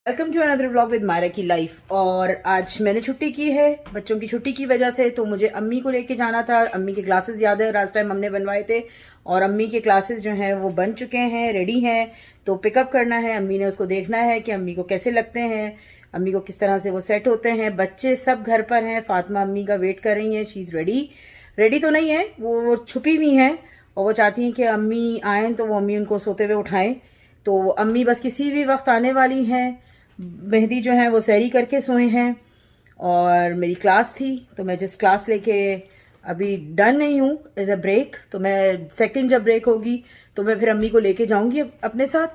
Welcome to another vlog with Myra की life. और आज मैंने छुट्टी की है बच्चों की छुट्टी की वजह से, तो मुझे अम्मी को लेके जाना था। अम्मी के क्लासेस याद है लास्ट टाइम हमने बनवाए थे, और अम्मी के क्लासेस जो हैं वो बन चुके हैं, रेडी हैं। तो पिकअप करना है अम्मी ने, उसको देखना है कि अम्मी को कैसे लगते हैं, अम्मी को किस तरह से वो सेट होते हैं। बच्चे सब घर पर हैं, फातिमा अम्मी का वेट कर रही हैं। She is ready. रेडी तो नहीं है, वो छुपी हुई हैं और वो चाहती हैं कि अम्मी आएँ तो वो अम्मी उनको सोते हुए उठाएँ। तो अम्मी बस किसी भी वक्त आने वाली हैं। मेहदी जो है वो सैरी करके सोए हैं, और मेरी क्लास थी तो मैं जिस क्लास लेके अभी डन नहीं हूँ एज अ ब्रेक, तो मैं सेकंड जब ब्रेक होगी तो मैं फिर अम्मी को लेके जाऊंगी अपने साथ।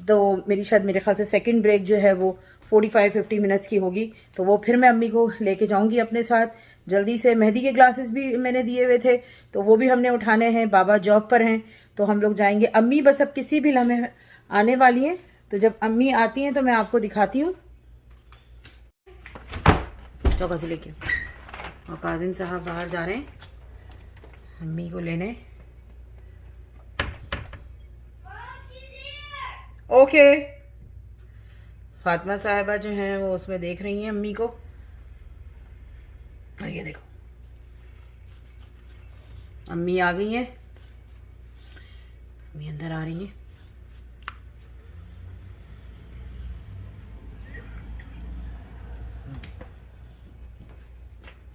तो मेरी शायद मेरे ख्याल से सेकंड ब्रेक जो है वो 45-50 मिनट्स की होगी, तो वो फिर मैं अम्मी को लेके जाऊंगी अपने साथ जल्दी से। मेहदी के क्लासेस भी मैंने दिए हुए थे तो वो भी हमने उठाने हैं। बाबा जॉब पर हैं तो हम लोग जाएंगे। अम्मी बस अब किसी भी लम्हे आने वाली हैं, तो जब अम्मी आती हैं तो मैं आपको दिखाती हूँ। चौका से लेके, और काजिम साहब बाहर जा रहे हैं अम्मी को लेने। ओके। फातिमा साहिबा जो हैं वो उसमें देख रही हैं अम्मी को। और ये देखो अम्मी आ गई हैं, अम्मी अंदर आ रही हैं।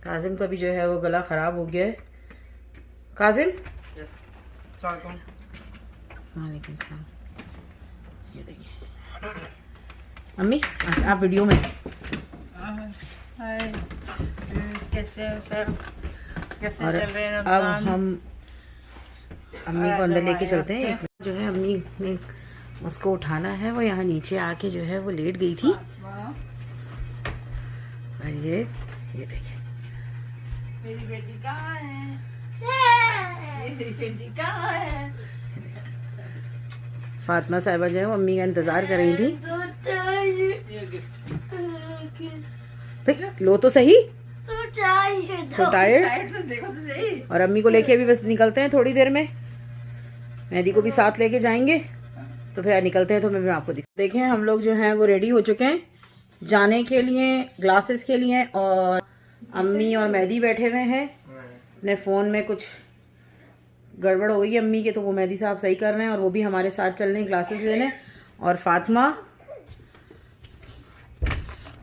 काजिम का भी जो है वो गला ख़राब हो गया है। काजिम, वालेकुम सलाम। ये देखिए अम्मी, आप वीडियो में। हाय, कैसे हैं सर? कैसे और चल रहे हैं? अब हम अम्मी को अंदर लेके चलते हैं। जो है अम्मी ने उसको उठाना है, वो यहाँ नीचे आके जो है वो लेट गई थी। और ये देखिए मेरी बेटी कहाँ है? मेरी बेटी कहाँ है? फातिमा साहिबा जो है वो अम्मी का इंतजार कर रही थी। ये गिफ्ट। लो तो सही। So So tired? tired से देखो तो सही। और अम्मी को लेके अभी बस निकलते हैं थोड़ी देर में। मेहदी को भी साथ लेके जाएंगे, तो फिर निकलते हैं। तो मैं आपको देखें हम लोग जो हैं वो रेडी हो चुके हैं जाने के लिए, ग्लासेस के लिए। और अम्मी और मेहदी बैठे हुए हैं। अपने फ़ोन में कुछ गड़बड़ हो गई है अम्मी के, तो वो मेहदी साहब सही कर रहे हैं, और वो भी हमारे साथ चल रहे हैं ग्लासेस लेने। और फातिमा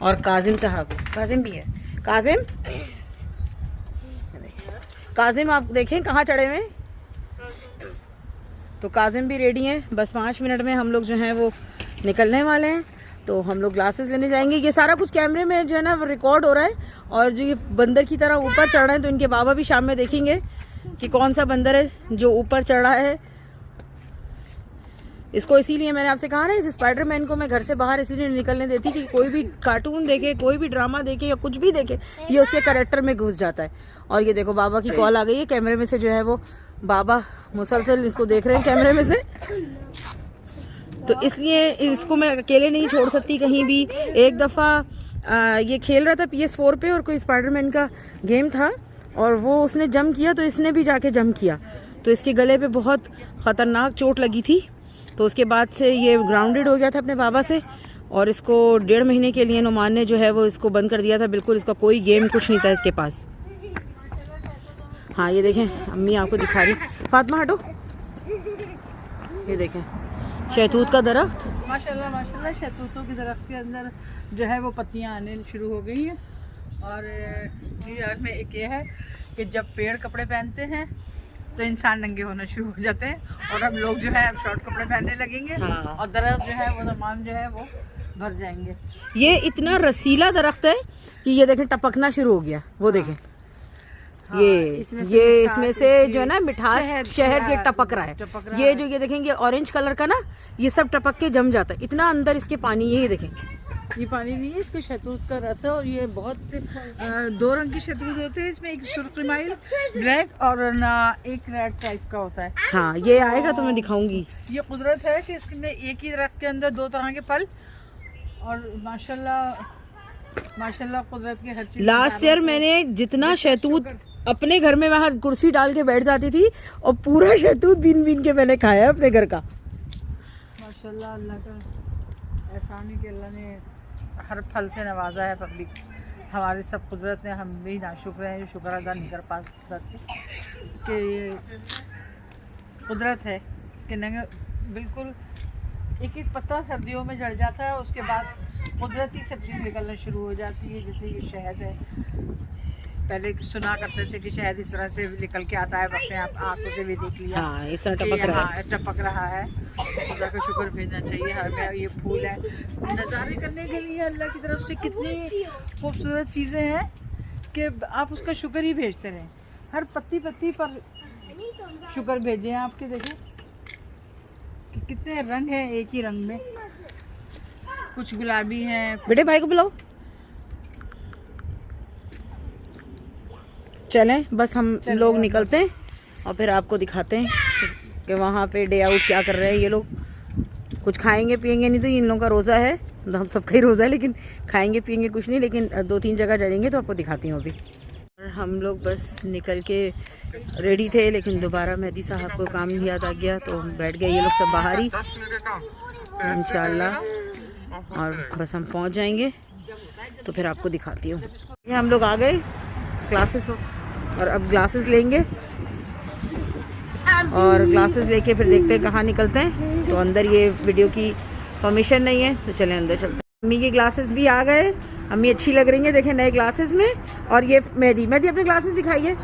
और काजिम साहब, काजिम भी है। काजिम, काजिम आप देखें कहाँ चढ़े हुए हैं। तो काजिम भी रेडी हैं। बस 5 मिनट में हम लोग जो हैं वो निकलने वाले हैं। तो हम लोग ग्लासेस लेने जाएंगे। ये सारा कुछ कैमरे में जो है ना वो रिकॉर्ड हो रहा है। और जो ये बंदर की तरह ऊपर चढ़ रहे हैं, तो इनके बाबा भी शाम में देखेंगे कि कौन सा बंदर है जो ऊपर चढ़ रहा है। इसको इसीलिए मैंने आपसे कहा ना, इस स्पाइडरमैन को मैं घर से बाहर इसीलिए निकलने देती कि कोई भी कार्टून देखे, कोई भी ड्रामा देखे या कुछ भी देखे, ये उसके कैरेक्टर में घुस जाता है। और ये देखो बाबा की कॉल आ गई है कैमरे में से, जो है वो बाबा मुसलसल इसको देख रहे हैं कैमरे में से। तो इसलिए इसको मैं अकेले नहीं छोड़ सकती कहीं भी। एक दफ़ा ये खेल रहा था PS4 पे, और कोई स्पाइडरमैन का गेम था, और वो उसने जंप किया तो इसने भी जाके जंप किया, तो इसके गले पे बहुत ख़तरनाक चोट लगी थी। तो उसके बाद से ये ग्राउंडेड हो गया था अपने बाबा से, और इसको 1.5 महीने के लिए नुमान ने जो है वो इसको बंद कर दिया था। बिल्कुल इसका कोई गेम कुछ नहीं था इसके पास। हाँ ये देखें अम्मी आपको दिखा रही। फातिमा हटो, ये देखें शहतूत का दरख्त। माशाल्लाह माशाल्लाह, शहतूतों के दरख्त के अंदर जो है वो पत्तियां आने शुरू हो गई हैं। और न्यूयॉर्क में एक ये है कि जब पेड़ कपड़े पहनते हैं तो इंसान नंगे होना शुरू हो जाते हैं, और हम लोग जो है अब शॉर्ट कपड़े पहनने लगेंगे। हाँ। और दरख्त जो है वो तमाम जो है वो भर जाएंगे। ये इतना रसीला दरख्त है कि ये देखें टपकना शुरू हो गया। वो देखें हाँ, इसमें से जो है ना मिठास, शहद ये टपक रहा है। ये जो ये देखेंगे ऑरेंज कलर का ना, ये सब टपक के जम जाता है। इतना अंदर इसके पानी, ये देखें ये पानी नहीं है, इसके शहतूत का रस है। और ये बहुत 2 रंग की शहतूत होते हैं इसमें, एक सुर्खमाइल ब्लैक और ना एक रेड टाइप का होता है। हाँ ये आएगा तो मैं दिखाऊंगी। ये कुदरत है कि इसमें एक ही दरख्त के अंदर 2 तरह के फल, और माशाल्लाह माशाल्लाह कुदरत के हर चीज। लास्ट ईयर मैंने जितना शहतूत अपने घर में, वहाँ कुर्सी डाल के बैठ जाती थी और पूरा शहतूत बीन बीन के मैंने खाया अपने घर का। माशाल्लाह, अल्लाह का एहसान है कि अल्लाह ने हर फल से नवाजा है पब्लिक, हमारी सब कुदरत ने, हम भी नाशुक्र हैं जो शुक्र अदा नहीं कर पाते कि ये कुदरत है कि नंगे बिल्कुल एक एक पत्ता सर्दियों में जड़ जाता है, उसके बाद कुदरती सब चीज़ निकलना शुरू हो जाती है। जैसे ये शहद है, पहले सुना करते थे कि शहद इस तरह से निकल के आता है, अपने आप आंखों से भी देख लिया। हाँ, इस तरह टपक रहा है। खुदा का शुक्र भेजना चाहिए। हमें ये फूल है नज़ारे करने के लिए, अल्लाह की तरफ से कितनी खूबसूरत चीज़ें हैं कि आप उसका शुक्र ही भेजते रहें। हर पत्ती पत्ती पर शुक्र भेजें आपके। देखें कि कितने रंग हैं एक ही रंग में, कुछ गुलाबी हैं। बेटे भाई को बुलाओ। चलें, बस हम लोग निकलते हैं और फिर आपको दिखाते हैं कि वहाँ पे डे आउट क्या कर रहे हैं ये लोग। कुछ खाएंगे पिएंगे नहीं, तो इन लोगों का रोज़ा है, हम सबका ही रोज़ा है, लेकिन खाएंगे पिएंगे कुछ नहीं, लेकिन 2-3 जगह जाएंगे तो आपको दिखाती हूँ अभी। और हम लोग बस निकल के रेडी थे, लेकिन दोबारा मेहदी साहब को काम याद आ गया तो बैठ गए ये लोग सब बाहर ही इंशाल्लाह। और बस हम पहुँच जाएंगे तो फिर आपको दिखाती हूँ। ये हम लोग आ गए क्लासेस, और अब ग्लासेस लेंगे और ग्लासेस लेके फिर देखते हैं कहाँ निकलते हैं। तो अंदर ये वीडियो की परमिशन नहीं है, तो चलें अंदर चलते हैं। अम्मी के ग्लासेस भी आ गए, अम्मी अच्छी लग रही है देखें नए ग्लासेस में। और ये मेहदी अपने ग्लासेस दिखाइए।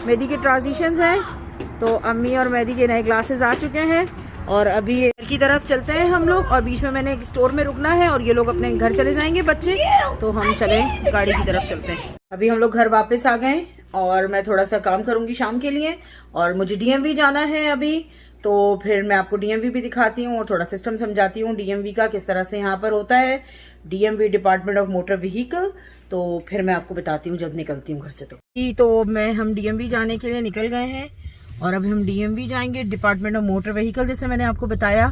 मेहदी के ट्रांजिशंस हैं, तो अम्मी और मेहदी के नए ग्लासेस आ चुके हैं। और अभी ये की तरफ चलते हैं हम लोग, और बीच में मैंने एक स्टोर में रुकना है और ये लोग अपने घर चले जाएंगे बच्चे, तो हम चलें गाड़ी की तरफ चलते हैं। अभी हम लोग घर वापस आ गए और मैं थोड़ा सा काम करूंगी शाम के लिए, और मुझे डीएमवी जाना है अभी, तो फिर मैं आपको डीएमवी भी दिखाती हूँ और थोड़ा सिस्टम समझाती हूँ डीएमवी का किस तरह से यहाँ पर होता है। DMV department of motor vehicle, तो फिर मैं आपको बताती हूँ जब निकलती हूँ घर से। तो हम डीएमवी जाने के लिए निकल गए हैं और अभी हम डीएमवी जाएंगे, डिपार्टमेंट ऑफ मोटर व्हीकल, जैसे मैंने आपको बताया।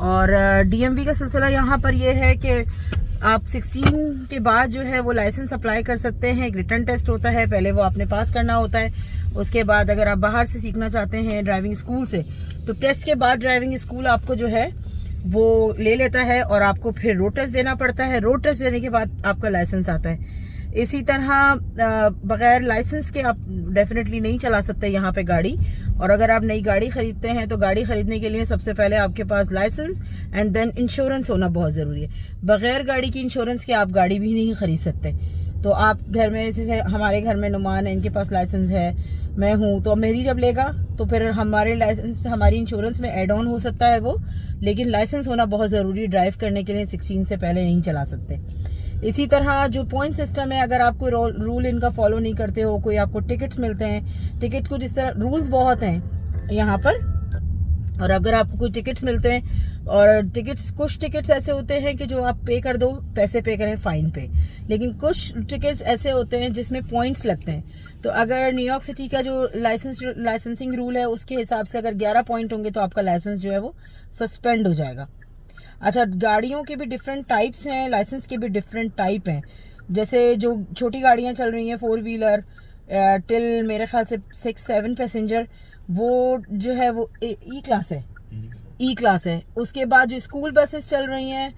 और डीएमवी का सिलसिला यहाँ पर यह है कि आप 16 के बाद जो है वो लाइसेंस अप्लाई कर सकते हैं। एक रिटर्न टेस्ट होता है, पहले वो आपने पास करना होता है। उसके बाद अगर आप बाहर से सीखना चाहते हैं ड्राइविंग स्कूल से, तो टेस्ट के बाद ड्राइविंग स्कूल आपको जो है वो ले लेता है और आपको फिर रोड टेस्ट देना पड़ता है। रोड टेस्ट देने के बाद आपका लाइसेंस आता है। इसी तरह बगैर लाइसेंस के आप डेफिनेटली नहीं चला सकते यहाँ पे गाड़ी। और अगर आप नई गाड़ी खरीदते हैं तो गाड़ी खरीदने के लिए सबसे पहले आपके पास लाइसेंस एंड देन इंश्योरेंस होना बहुत ज़रूरी है। बगैर गाड़ी की इंश्योरेंस के आप गाड़ी भी नहीं खरीद सकते। तो आप घर में, जैसे हमारे घर में नुमान है, इनके पास लाइसेंस है, मैं हूँ, तो मेहदी जब लेगा तो फिर हमारे लाइसेंस, हमारी इंश्योरेंस में ऐड ऑन हो सकता है वो, लेकिन लाइसेंस होना बहुत ज़रूरी है। ड्राइव करने के लिए 16 से पहले नहीं चला सकते। इसी तरह जो पॉइंट सिस्टम है, अगर आप कोई रूल इनका फॉलो नहीं करते हो, कोई आपको टिकट्स मिलते हैं, टिकट को जिस तरह रूल्स बहुत हैं यहाँ पर, और अगर आपको कोई टिकट्स मिलते हैं, और कुछ टिकट्स ऐसे होते हैं कि जो आप पे कर दो, पैसे पे करें फाइन पे, लेकिन कुछ टिकट्स ऐसे होते हैं जिसमें पॉइंट्स लगते हैं। तो अगर न्यूयॉर्क सिटी का जो लाइसेंसिंग रूल है उसके हिसाब से अगर 11 पॉइंट होंगे तो आपका लाइसेंस जो है वो सस्पेंड हो जाएगा। अच्छा, गाड़ियों के भी डिफरेंट टाइप्स हैं, लाइसेंस के भी डिफरेंट टाइप हैं। जैसे जो छोटी गाड़ियां चल रही हैं 4 व्हीलर टिल मेरे ख्याल से 6-7 पैसेंजर, वो जो है वो ई क्लास है। उसके बाद जो स्कूल बसेस चल रही हैं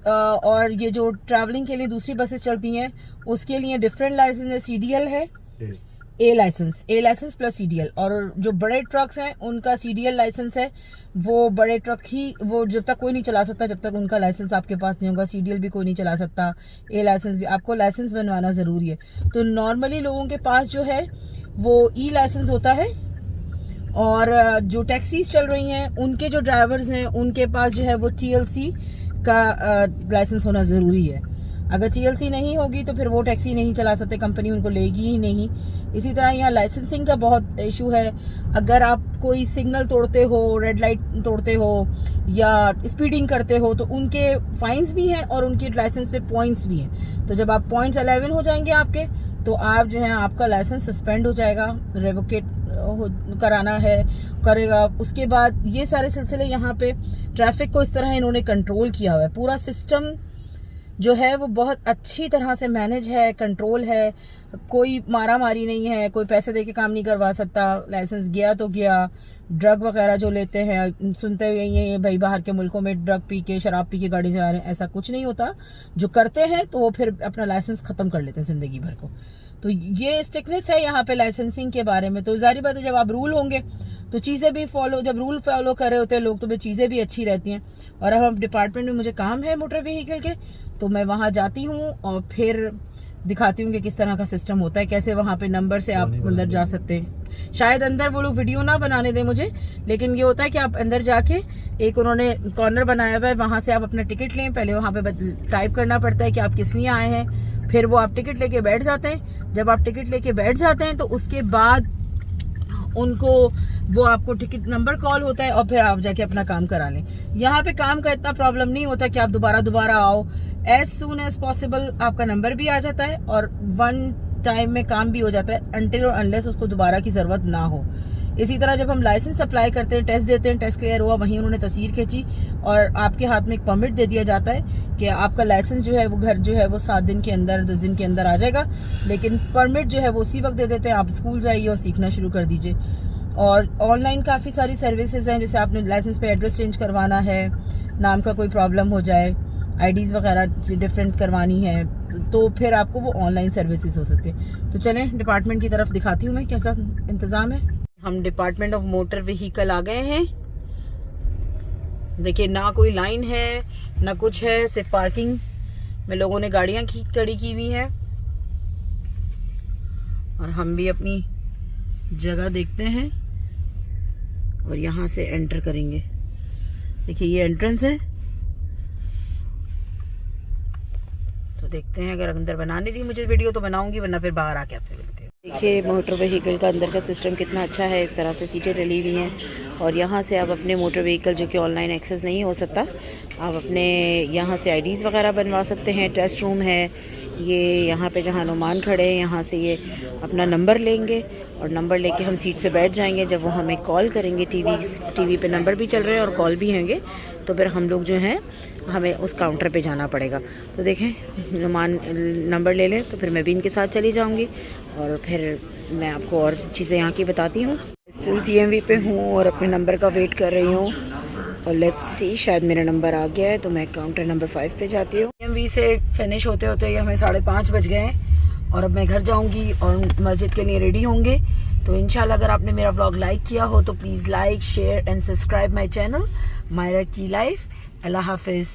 और ये जो ट्रैवलिंग के लिए दूसरी बसेस चलती हैं, उसके लिए डिफरेंट लाइसेंस है। सीडीएल है, ए लाइसेंस प्लस सीडीएल। और जो बड़े ट्रक्स हैं उनका सीडीएल लाइसेंस है। वो बड़े ट्रक ही वो जब तक कोई नहीं चला सकता जब तक उनका लाइसेंस आपके पास नहीं होगा। सीडीएल भी कोई नहीं चला सकता। ए लाइसेंस भी, आपको लाइसेंस बनवाना ज़रूरी है। तो नॉर्मली लोगों के पास जो है वो ई लाइसेंस होता है। और जो टैक्सीज चल रही हैं उनके जो ड्राइवर्स हैं उनके पास जो है वो टीएलसी का लाइसेंस होना ज़रूरी है। अगर टीएलसी नहीं होगी तो फिर वो टैक्सी नहीं चला सकते, कंपनी उनको लेगी ही नहीं। इसी तरह यहाँ लाइसेंसिंग का बहुत इशू है। अगर आप कोई सिग्नल तोड़ते हो, रेड लाइट तोड़ते हो या स्पीडिंग करते हो तो उनके फाइन्स भी हैं और उनके लाइसेंस पे पॉइंट्स भी हैं। तो जब आप पॉइंट्स 11 हो जाएंगे आपके, तो आप जो है आपका लाइसेंस सस्पेंड हो जाएगा, रेवोकेट कराना करेगा। उसके बाद ये सारे सिलसिले यहाँ पे ट्रैफिक को इस तरह इन्होंने कंट्रोल किया हुआ है। पूरा सिस्टम जो है वो बहुत अच्छी तरह से मैनेज है, कंट्रोल है, कोई मारा मारी नहीं है, कोई पैसे दे के काम नहीं करवा सकता। लाइसेंस गया तो गया। ड्रग वगैरह जो लेते हैं, सुनते हुए ये भाई बाहर के मुल्कों में ड्रग पी के, शराब पी के गाड़ी चला रहे हैं, ऐसा कुछ नहीं होता। जो करते हैं तो वो फिर अपना लाइसेंस ख़त्म कर लेते हैं ज़िंदगी भर को। तो ये स्ट्रिक्टनेस है यहाँ पे लाइसेंसिंग के बारे में। तो जाहिर बात है जब आप रूल होंगे तो चीज़ें भी फॉलो, जब रूल फॉलो कर रहे होते हैं लोग तो फिर चीज़ें भी अच्छी रहती हैं। और अब हम डिपार्टमेंट में मुझे काम है मोटर व्हीकल के, तो मैं वहाँ जाती हूँ और फिर दिखाती हूँ कि किस तरह का सिस्टम होता है, कैसे वहाँ पे नंबर से आप अंदर जा सकते हैं। शायद अंदर वो लोग वीडियो ना बनाने दें मुझे, लेकिन ये होता है कि आप अंदर जाके एक उन्होंने कॉर्नर बनाया हुआ है, वहाँ से आप अपना टिकट लें। पहले वहाँ पे टाइप करना पड़ता है कि आप किस लिए आए हैं, फिर वो आप टिकट लेके बैठ जाते हैं। जब आप टिकट लेके बैठ जाते हैं तो उसके बाद उनको वो आपको टिकट नंबर कॉल होता है और फिर आप जाके अपना काम करा लें। यहाँ पे काम का इतना प्रॉब्लम नहीं होता कि आप दोबारा आओ। एज सून एज पॉसिबल आपका नंबर भी आ जाता है और वन टाइम में काम भी हो जाता है, अनटिल और अनलेस उसको दोबारा की ज़रूरत ना हो। इसी तरह जब हम लाइसेंस अप्लाई करते हैं, टेस्ट देते हैं, टेस्ट क्लियर हुआ, वहीं उन्होंने तस्वीर खींची और आपके हाथ में एक परमिट दे दिया जाता है कि आपका लाइसेंस जो है वो घर जो है वो 7 दिन के अंदर, 10 दिन के अंदर आ जाएगा। लेकिन परमिट जो है वो उसी वक्त दे देते हैं। आप स्कूल जाइए और सीखना शुरू कर दीजिए। और ऑनलाइन काफ़ी सारी सर्विसेज हैं, जैसे आपने लाइसेंस पे एड्रेस चेंज करवाना है, नाम का कोई प्रॉब्लम हो जाए, आईडीज़ वगैरह डिफरेंट करवानी है, तो फिर आपको वो ऑनलाइन सर्विसेज हो सकती है। तो चलें डिपार्टमेंट की तरफ दिखाती हूँ मैं कैसा इंतज़ाम है। हम डिपार्टमेंट ऑफ मोटर व्हीकल आ गए हैं। देखिए ना कोई लाइन है ना कुछ है, सिर्फ पार्किंग में लोगों ने गाड़ियाँ खड़ी की हुई हैं और हम भी अपनी जगह देखते हैं और यहाँ से एंटर करेंगे। देखिए ये एंट्रेंस है, तो देखते हैं अगर अंदर बनाने दी मुझे वीडियो तो बनाऊंगी, वरना फिर बाहर आके आपसे मिलते हैं। देखिए मोटर व्हीकल का अंदर का सिस्टम कितना अच्छा है। इस तरह से सीटें डली हुई हैं और यहाँ से आप अपने मोटर व्हीकल, जो कि ऑनलाइन एक्सेस नहीं हो सकता, आप अपने यहाँ से आईडीज़ वगैरह बनवा सकते हैं। टेस्ट रूम है ये, यहाँ पे जहाँ नुमान खड़े हैं यहाँ से ये अपना नंबर लेंगे और नंबर लेके हम सीट्स पे बैठ जाएंगे। जब वो हमें कॉल करेंगे, टीवी पे नंबर भी चल रहे हैं और कॉल भी होंगे, तो फिर हम लोग जो हैं हमें उस काउंटर पे जाना पड़ेगा। तो देखें नुमान नंबर ले लें तो फिर मैं भी इनके साथ चली जाऊंगी और फिर मैं आपको और चीज़ें यहाँ की बताती हूँ। स्टिल CMV पे हूँ और अपने नंबर का वेट कर रही हूँ और लेट्स सी, शायद मेरा नंबर आ गया है तो मैं काउंटर नंबर 5 पे जाती हूँ। CMV से फिनिश होते होते ही हमें 5:30 बज गए हैं और अब मैं घर जाऊँगी और मस्जिद के लिए रेडी होंगे। तो इंशाल्लाह अगर आपने मेरा व्लॉग लाइक किया हो तो please like, share and subscribe my channel Myra की लाइफ। अल्लाह हाफिज़।